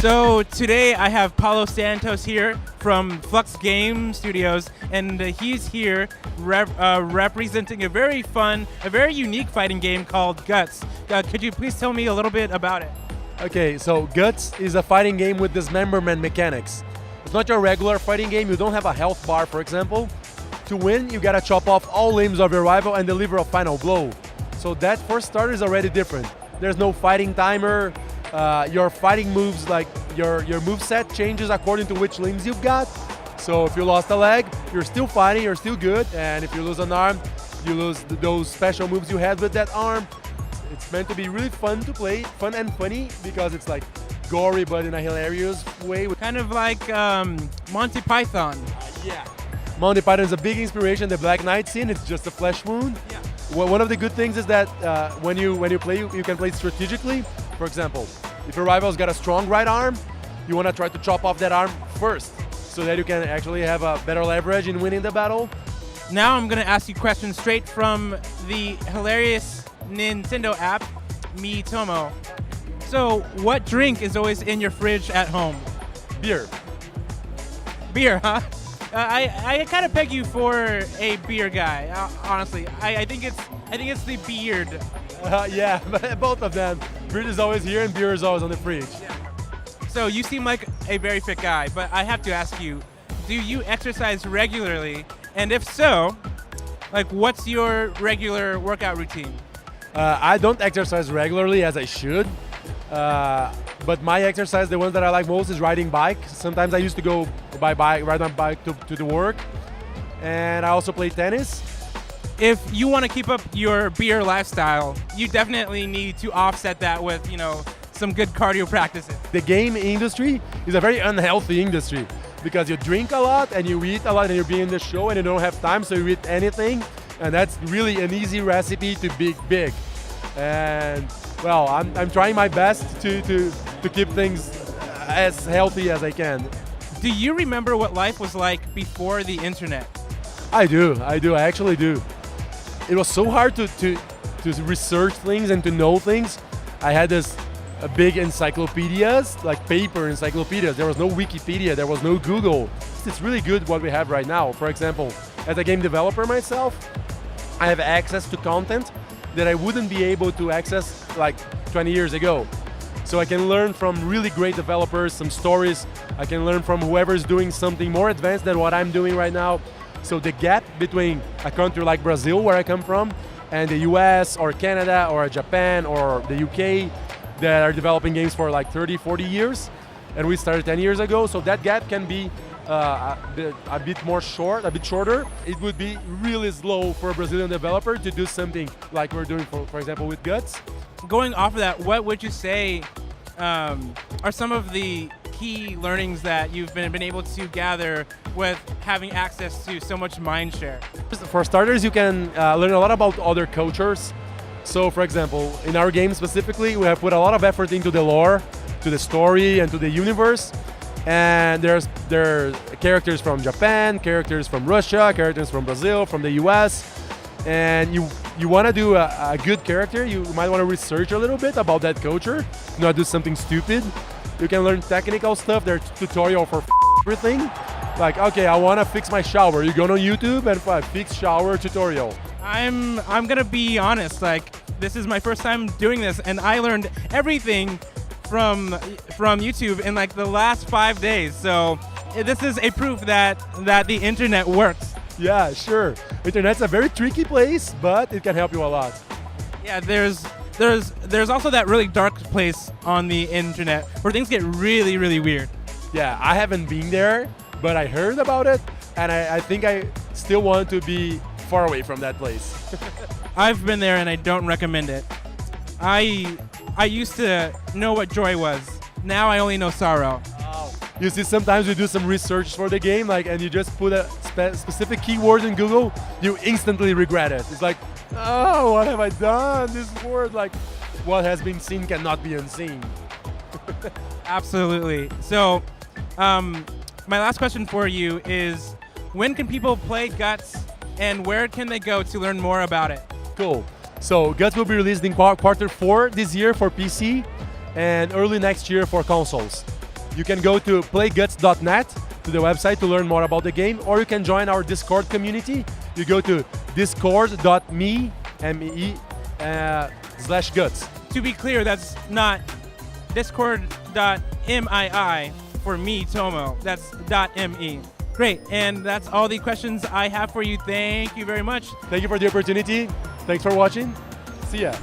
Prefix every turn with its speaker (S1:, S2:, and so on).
S1: So today I have Paulo Santos here from Flux Games Studios, and he's here representing a very fun, a very unique fighting game called Guts. Could you please tell me a little bit about it?
S2: Okay, so Guts is a fighting game with dismemberment mechanics. It's not your regular fighting game. You don't have a health bar, for example. To win, you gotta chop off all limbs of your rival and deliver a final blow. So that, for starters, is already different. There's no fighting timer. Your fighting moves, like your moveset changes according to which limbs you've got. So if you lost a leg, you're still fighting, you're still good. And if you lose an arm, you lose those special moves you had with that arm. It's meant to be really fun to play, fun and funny, because it's like gory but in a hilarious way.
S1: Kind of like Monty Python.
S2: Yeah. Monty Python is a big inspiration. The Black Knight scene, it's just a flesh wound.
S1: Yeah.
S2: One of the good things is that when you play, you can play strategically. For example, if your rival's got a strong right arm, you want to try to chop off that arm first, so that you can actually have a better leverage in winning the battle.
S1: Now I'm going to ask you questions straight from the hilarious Nintendo app, Miitomo. So, what drink is always in your fridge at home?
S2: Beer.
S1: Beer, huh? I kind of peg you for a beer guy, honestly. I think it's the beard.
S2: Yeah, both of them. Beard is always here and beer is always on the fridge.
S1: Yeah. So you seem like a very fit guy, but I have to ask you, do you exercise regularly? And if so, like, what's your regular workout routine?
S2: I don't exercise regularly as I should, but my exercise, the ones that I like most, is riding bike. Sometimes I used to go ride my bike to the work, and I also play tennis.
S1: If you want to keep up your beer lifestyle, you definitely need to offset that with, some good cardio practices.
S2: The game industry is a very unhealthy industry because you drink a lot and you eat a lot and you're being in the show and you don't have time, so you eat anything, and that's really an easy recipe to be big. And well, I'm trying my best to keep things as healthy as I can.
S1: Do you remember what life was like before the internet?
S2: I do. I actually do. It was so hard to research things and to know things. I had this big encyclopedias, like paper encyclopedias. There was no Wikipedia, there was no Google. It's really good what we have right now. For example, as a game developer myself, I have access to content that I wouldn't be able to access like 20 years ago. So I can learn from really great developers, some stories. I can learn from whoever's doing something more advanced than what I'm doing right now. So the gap between a country like Brazil, where I come from, and the US or Canada or Japan or the UK that are developing games for like 30, 40 years, and we started 10 years ago, so that gap can be a bit shorter. It would be really slow for a Brazilian developer to do something like we're doing, for example, with Guts.
S1: Going off of that, what would you say are some of the key learnings that you've been able to gather with having access to so much mind share?
S2: For starters, you can learn a lot about other cultures. So, for example, in our game specifically, we have put a lot of effort into the lore, to the story, and to the universe. And there are characters from Japan, characters from Russia, characters from Brazil, from the US. And you want to do a good character, you might want to research a little bit about that culture, not do something stupid. You can learn technical stuff. There's tutorial for everything. Like, okay, I want to fix my shower. You go on YouTube and fix shower tutorial.
S1: I'm gonna be honest. Like, this is my first time doing this, and I learned everything from YouTube in like the last 5 days. So this is a proof that the internet works.
S2: Yeah, sure. Internet's a very tricky place, but it can help you a lot.
S1: Yeah, there's also that really dark place on the internet where things get really, really weird.
S2: Yeah, I haven't been there, but I heard about it, and I think I still want to be far away from that place.
S1: I've been there and I don't recommend it. I used to know what joy was. Now I only know sorrow.
S2: You see, sometimes you do some research for the game, and you just put a specific keyword in Google, you instantly regret it. It's like, oh, what have I done? This word, what has been seen cannot be unseen.
S1: Absolutely. So, my last question for you is, when can people play Guts, and where can they go to learn more about it?
S2: Cool. So Guts will be released in quarter 4 this year for PC, and early next year for consoles. You can go to playguts.net to the website to learn more about the game, or you can join our Discord community. You go to discord.me /guts.
S1: To be clear, that's not discord.mii for Miitomo. That's .me. Great, and that's all the questions I have for you. Thank you very much.
S2: Thank you for the opportunity. Thanks for watching. See ya.